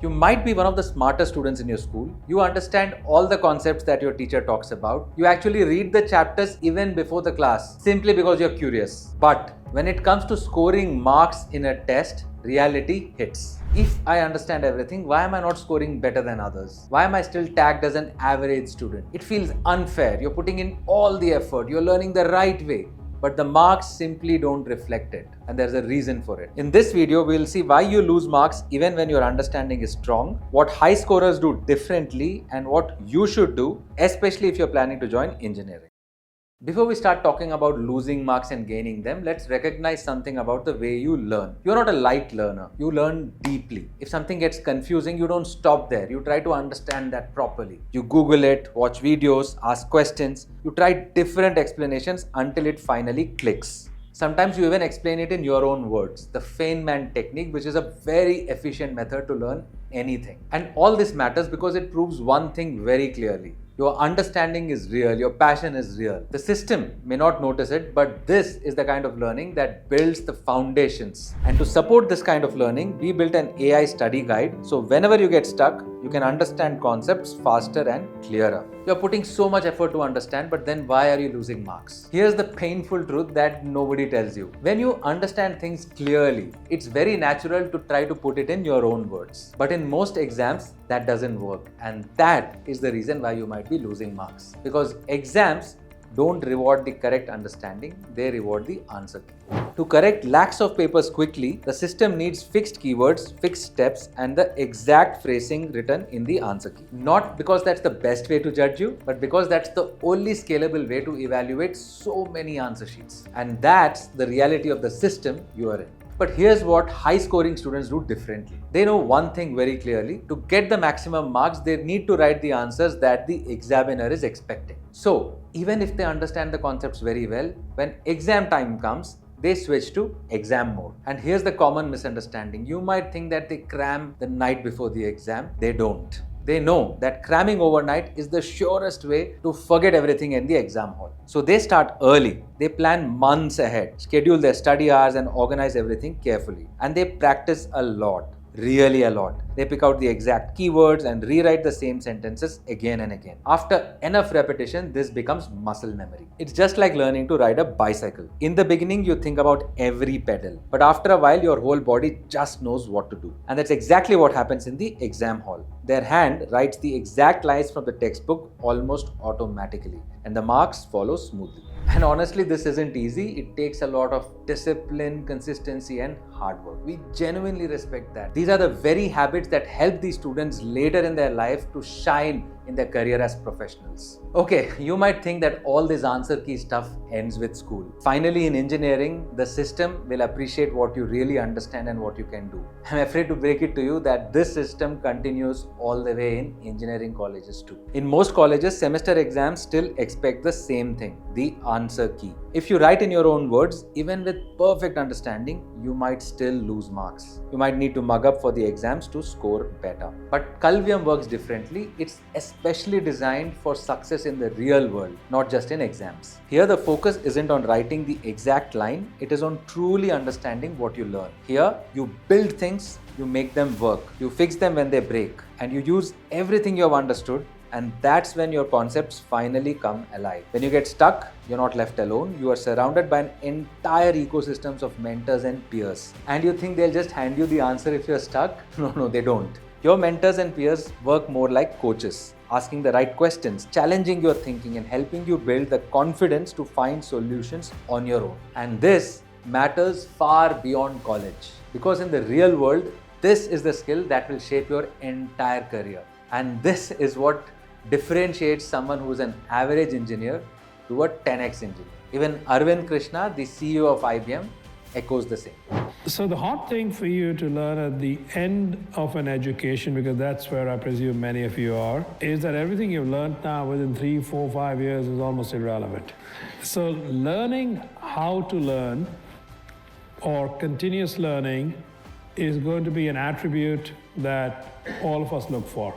You might be one of the smartest students in your school. You understand all the concepts that your teacher talks about. You actually read the chapters even before the class, simply because you're curious. But when it comes to scoring marks in a test, reality hits. If I understand everything, why am I not scoring better than others? Why am I still tagged as an average student? It feels unfair. You're putting in all the effort, you're learning the right way, but the marks simply don't reflect it. And there's a reason for it. In this video, we'll see why you lose marks even when your understanding is strong, what high scorers do differently, and what you should do, especially if you're planning to join engineering. Before we start talking about losing marks and gaining them, let's recognize something about the way you learn. You're not a light learner. You learn deeply. If something gets confusing, you don't stop there. You try to understand that properly. You Google it, watch videos, ask questions. You try different explanations until it finally clicks. Sometimes you even explain it in your own words. The Feynman technique, which is a very efficient method to learn anything. And all this matters because it proves one thing very clearly. Your understanding is real, your passion is real. The system may not notice it, but this is the kind of learning that builds the foundations. And to support this kind of learning, we built an AI study guide. So whenever you get stuck, you can understand concepts faster and clearer. You're putting so much effort to understand, but then why are you losing marks? Here's the painful truth that nobody tells you. When you understand things clearly, it's very natural to try to put it in your own words. But in most exams, that doesn't work. And that is the reason why you might be losing marks. Because exams don't reward the correct understanding, they reward the answer key. To correct lakhs of papers quickly, the system needs fixed keywords, fixed steps, and the exact phrasing written in the answer key. Not because that's the best way to judge you, but because that's the only scalable way to evaluate so many answer sheets. And that's the reality of the system you are in. But here's what high-scoring students do differently. They know one thing very clearly. To get the maximum marks, they need to write the answers that the examiner is expecting. So, even if they understand the concepts very well, when exam time comes, they switch to exam mode. And here's the common misunderstanding. You might think that they cram the night before the exam. They don't. They know that cramming overnight is the surest way to forget everything in the exam hall. So they start early. They plan months ahead, schedule their study hours and organize everything carefully. And they practice a lot. Really a lot. They pick out the exact keywords and rewrite the same sentences again and again. After enough repetition, this becomes muscle memory. It's just like learning to ride a bicycle. In the beginning, you think about every pedal, but after a while, your whole body just knows what to do. And that's exactly what happens in the exam hall. Their hand writes the exact lines from the textbook almost automatically, and the marks follow smoothly. And honestly, this isn't easy. It takes a lot of discipline, consistency, and hard work. We genuinely respect that. These are the very habits that help these students later in their life to shine in their career as professionals. Okay, you might think that all this answer key stuff ends with school. Finally, in engineering, the system will appreciate what you really understand and what you can do. I'm afraid to break it to you that this system continues all the way in engineering colleges too. In most colleges, semester exams still expect the same thing, the answer key. If you write in your own words, even with perfect understanding, you might still lose marks. You might need to mug up for the exams to score better. But Kalvium works differently. It's especially designed for success in the real world, not just in exams. Here, the focus isn't on writing the exact line, it is on truly understanding what you learn. Here, you build things, you make them work, you fix them when they break, and you use everything you have understood. And that's when your concepts finally come alive. When you get stuck, you're not left alone. You are surrounded by an entire ecosystem of mentors and peers. And you think they'll just hand you the answer if you're stuck? No, they don't. Your mentors and peers work more like coaches, asking the right questions, challenging your thinking, and helping you build the confidence to find solutions on your own. And this matters far beyond college. Because in the real world, this is the skill that will shape your entire career. And this is what differentiates someone who's an average engineer to a 10x engineer. Even Arvind Krishna, the CEO of IBM, echoes the same. So the hard thing for you to learn at the end of an education, because that's where I presume many of you are, is that everything you've learned now within 3, 4, 5 years is almost irrelevant. So learning how to learn or continuous learning is going to be an attribute that all of us look for.